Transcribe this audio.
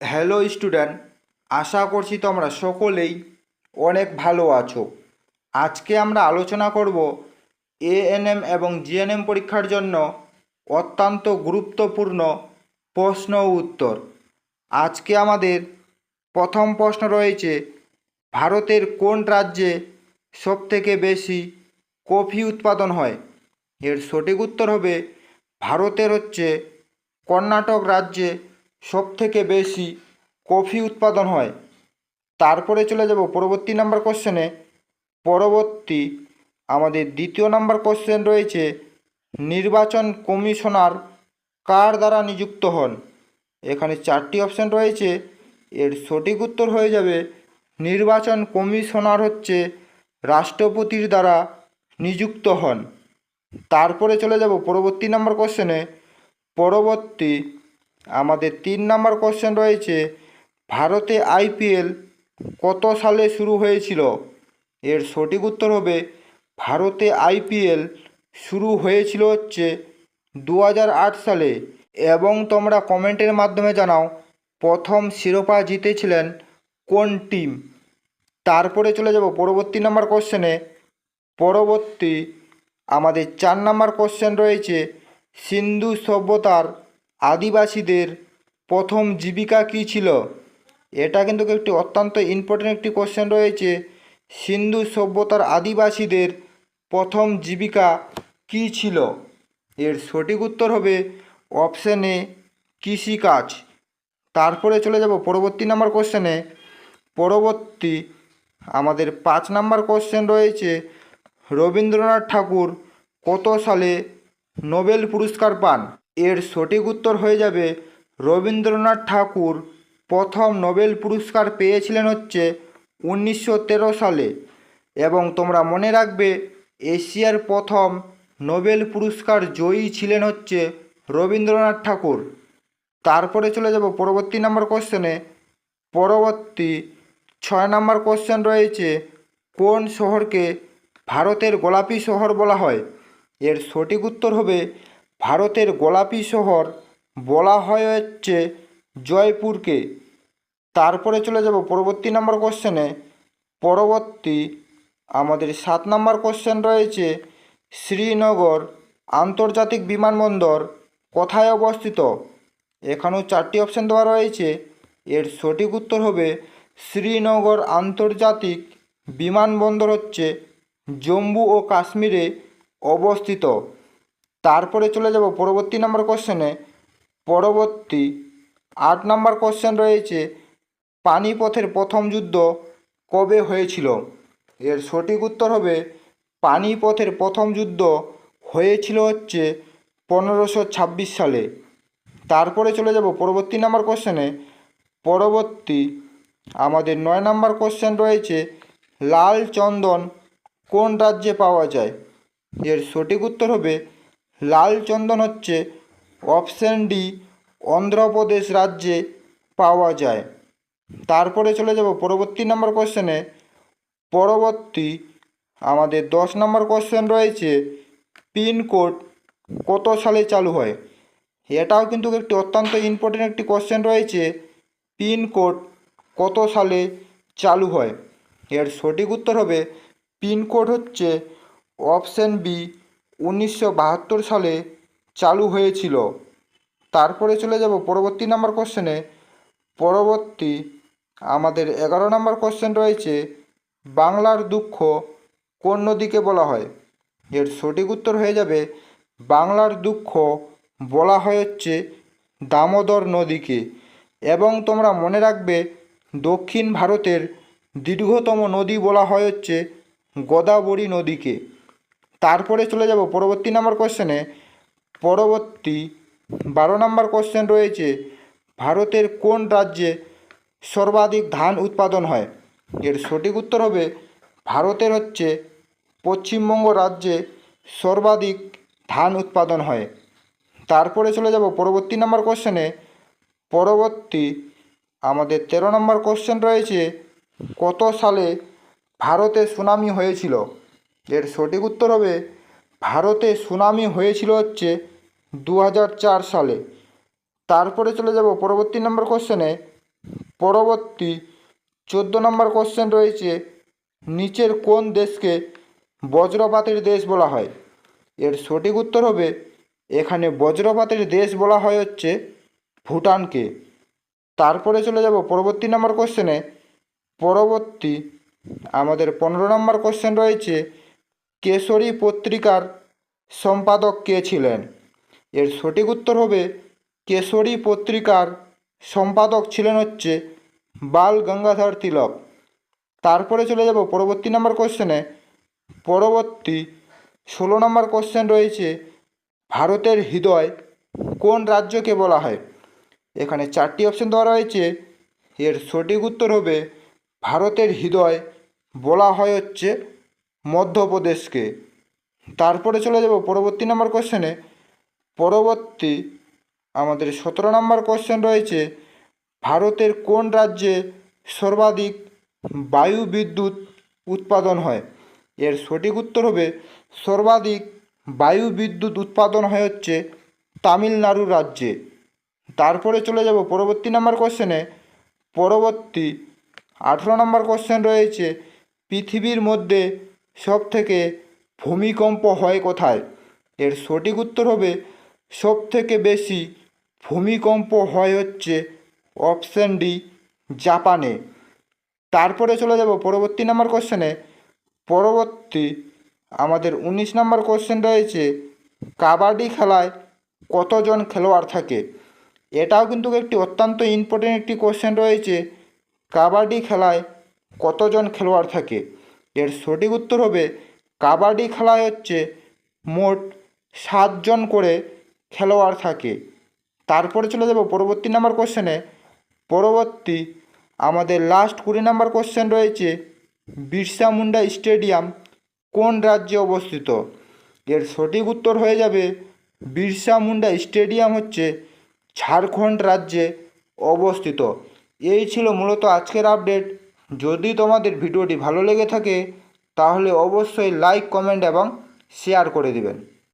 Hello student, আশা করছি তোমরা সকলেই অনেক ভালো আছো। আজকে আমরা আলোচনা করব এএনএম এবং জিএনএম পরীক্ষার জন্য অত্যন্ত গুরুত্বপূর্ণ প্রশ্ন ও উত্তর। আজকে আমাদের প্রথম প্রশ্ন রয়েছে, ভারতের কোন রাজ্যে সবথেকে বেশি কফি উৎপাদন হয়? এর সঠিক উত্তর হবে ভারতের কর্ণাটক রাজ্যে সবথেকে বেশি কফি উৎপাদন হয়। তারপরে চলে যাব পরবর্তী নাম্বার কোশ্চেনে। পরবর্তী আমাদের দ্বিতীয় নাম্বার কোশ্চেন রয়েছে, নির্বাচন কমিশনার কার দ্বারা নিযুক্ত হন? এখানে চারটি অপশান রয়েছে, এর সঠিক উত্তর হয়ে যাবে নির্বাচন কমিশনার রাষ্ট্রপতির দ্বারা নিযুক্ত হন। তারপরে চলে যাব পরবর্তী নাম্বার কোশ্চেনে। পরবর্তী আমাদের 3 নাম্বার কোশ্চেন রয়েছে, ভারতে আইপিএল কত সালে শুরু হয়েছিল? এর সঠিক উত্তর হবে ভারতে আইপিএল শুরু হয়েছিল 2008 সালে। এবং তোমরা কমেন্টের মাধ্যমে জানাও প্রথম শিরোপা জিতেছিলেন কোন টিম। তারপরে চলে যাব পরবর্তী নাম্বার কোশ্চেনে। পরবর্তী আমাদের 4 নাম্বার কোশ্চেন রয়েছে, সিন্ধু সভ্যতার আদিবাসীদের প্রথম জীবিকা কী ছিল? এটা কিন্তু একটি অত্যন্ত ইম্পর্টেন্ট একটি কোশ্চেন রয়েছে, সিন্ধু সভ্যতার আদিবাসীদের প্রথম জীবিকা কী ছিল? এর সঠিক উত্তর হবে অপশন এ, কৃষিকাজ। তারপরে চলে যাব পরবর্তী নাম্বার কোশ্চেনে। পরবর্তী আমাদের 5 নাম্বার কোশ্চেন রয়েছে, রবীন্দ্রনাথ ঠাকুর কত সালে নোবেল পুরস্কার পান? এর সঠিক উত্তর হয়ে যাবে রবীন্দ্রনাথ ঠাকুর প্রথম নোবেল পুরস্কার পেয়েছিলেন 1913 সালে। এবং তোমরা মনে রাখবে, এশিয়ার প্রথম নোবেল পুরস্কার জয়ী ছিলেন রবীন্দ্রনাথ ঠাকুর। তারপরে চলে যাব পরবর্তী নাম্বার কোশ্চেনে। পরবর্তী 6 নাম্বার কোশ্চেন রয়েছে, কোন শহরকে ভারতের গোলাপি শহর বলা হয়? এর সঠিক উত্তর হবে ভারতের গোলাপি শহর বলা হয় জয়পুরকে। তারপরে চলে যাব পরবর্তী নাম্বার কোশ্চেনে। পরবর্তী আমাদের 7 নাম্বার কোশ্চেন রয়েছে, শ্রীনগর আন্তর্জাতিক বিমানবন্দর কোথায় অবস্থিত? এখানেও 4টি অপশান দেওয়া রয়েছে, এর সঠিক উত্তর হবে শ্রীনগর আন্তর্জাতিক বিমানবন্দর জম্মু ও কাশ্মীরে অবস্থিত। তারপরে চলে যাব পরবর্তী নাম্বার কোশ্চেনে। পরবর্তী 8 নাম্বার কোশ্চেন রয়েছে, পানিপথের প্রথম যুদ্ধ কবে হয়েছিল? এর সঠিক উত্তর হবে পানিপথের প্রথম যুদ্ধ হয়েছিল 1526 সালে। তারপরে চলে যাব পরবর্তী নাম্বার কোশ্চেনে। পরবর্তী আমাদের 9 নাম্বার কোশ্চেন রয়েছে, লাল চন্দন কোন রাজ্যে পাওয়া যায়? এর সঠিক উত্তর হবে লাল চন্দন অপশন ডি, অন্ধ্রপ্রদেশ রাজ্যে পাওয়া যায়। তারপরে চলে যাব পরবর্তী নাম্বার কোশ্চেনে। পরবর্তী আমাদের 10 নাম্বার কোশ্চেন রয়েছে, পিনকোড কত সালে চালু হয়? এটাও কিন্তু একটি অত্যন্ত ইম্পর্টেন্ট একটি কোশ্চেন রয়েছে, পিনকোড কত সালে চালু হয়? এর সঠিক উত্তর হবে পিনকোড অপশন বি, 1972 সালে চালু হয়েছিল। তারপরে চলে যাব পরবর্তী নাম্বার কোশ্চেনে। পরবর্তী আমাদের 11 নাম্বার কোশ্চেন রয়েছে, বাংলার দুঃখ কোন নদীকে বলা হয়? এর সঠিক উত্তর হয়ে যাবে বাংলার দুঃখ বলা হয় দামোদর নদীকে। এবং তোমরা মনে রাখবে, দক্ষিণ ভারতের দীর্ঘতম নদী বলা হয় গোদাবরী নদীকে। তারপরে চলে যাব পরবর্তী নাম্বার কোশ্চেনে। পরবর্তী 12 নাম্বার কোশ্চেন রয়েছে, ভারতের কোন রাজ্যে সর্বাধিক ধান উৎপাদন হয়? এর সঠিক উত্তর হবে ভারতের পশ্চিমবঙ্গ রাজ্যে সর্বাধিক ধান উৎপাদন হয়। তারপরে চলে যাব পরবর্তী নাম্বার কোশ্চেনে। পরবর্তী আমাদের 13 নম্বর কোশ্চেন রয়েছে, কত সালে ভারতে সুনামি হয়েছিল? এর সঠিক উত্তর হবে ভারতে সুনামি হয়েছিল 2004 সালে। তারপরে চলে যাব পরবর্তী নম্বর কোশ্চেনে। পরবর্তী 14 নম্বর কোশ্চেন রয়েছে, নিচের কোন দেশকে বজ্রপাতের দেশ বলা হয়? এর সঠিক উত্তর হবে, এখানে বজ্রপাতের দেশ বলা হয় হচ্ছে ভুটানকে। তারপরে চলে যাব পরবর্তী নম্বর কোশ্চেনে। পরবর্তী আমাদের 15 নম্বর কোশ্চেন রয়েছে, কেশরী পত্রিকার সম্পাদক কে ছিলেন? এর সঠিক উত্তর হবে, কেশরী পত্রিকার সম্পাদক ছিলেন হচ্ছে বাল গঙ্গাধর তিলক। তারপরে চলে যাব পরবর্তী নম্বর কোশ্চেনে। পরবর্তী 16 নম্বর কোশ্চেন রয়েছে, ভারতের হৃদয় কোন রাজ্যকে বলা হয়? এখানে 4টি অপশন দেওয়া রয়েছে। এর সঠিক উত্তর হবে, ভারতের হৃদয় বলা হয় হচ্ছে মধ্যপ্রদেশকে। তারপরে চলে যাব পরবর্তী নম্বর কোশ্চেনে। পরবর্তী আমাদের 17 নম্বর কোশ্চেন রয়েছে, ভারতের কোন রাজ্যে সর্বাধিক বায়ু বিদ্যুৎ উৎপাদন হয়? এর সঠিক উত্তর হবে, সর্বাধিক বায়ু বিদ্যুৎ উৎপাদন হয় হচ্ছে তামিলনাড়ু রাজ্যে। তারপরে চলে যাব পরবর্তী নম্বর কোশ্চেনে। পরবর্তী 18 নম্বর কোশ্চেন রয়েছে, পৃথিবীর মধ্যে সবথেকে ভূমিকম্প হয় কোথায়? এর সঠিক উত্তর হবে, সবথেকে বেশি ভূমিকম্প হয় হচ্ছে অপশান ডি, জাপানে। তারপরে চলে যাব পরবর্তী নম্বর কোশ্চেনে। পরবর্তী আমাদের 19 নম্বর কোশ্চেন রয়েছে, কাবাডি খেলায় কতজন খেলোয়াড় থাকে? এটাও কিন্তু একটি অত্যন্ত ইম্পর্টেন্ট একটি কোশ্চেন রয়েছে, কাবাডি খেলায় কতজন খেলোয়াড় থাকে? এর সঠিক উত্তর হবে, কাবাডি খেলায় হচ্ছে মোট 7 জন করে খেলোয়াড় থাকে। তারপরে চলে যাব পরবর্তী নম্বর কোশ্চেনে। পরবর্তী আমাদের লাস্ট 20 নম্বর কোশ্চেন রয়েছে, বিরসা মুন্ডা স্টেডিয়াম কোন রাজ্যে অবস্থিত? এর সঠিক উত্তর হয়ে যাবে, বিরসা মুন্ডা স্টেডিয়াম হচ্ছে ঝাড়খণ্ড রাজ্যে অবস্থিত। এই ছিল মূলত আজকের আপডেট। যদি তোমাদের ভিডিওটি ভালো লেগে থাকে তাহলে অবশ্যই লাইক, কমেন্ট এবং শেয়ার করে দিবেন।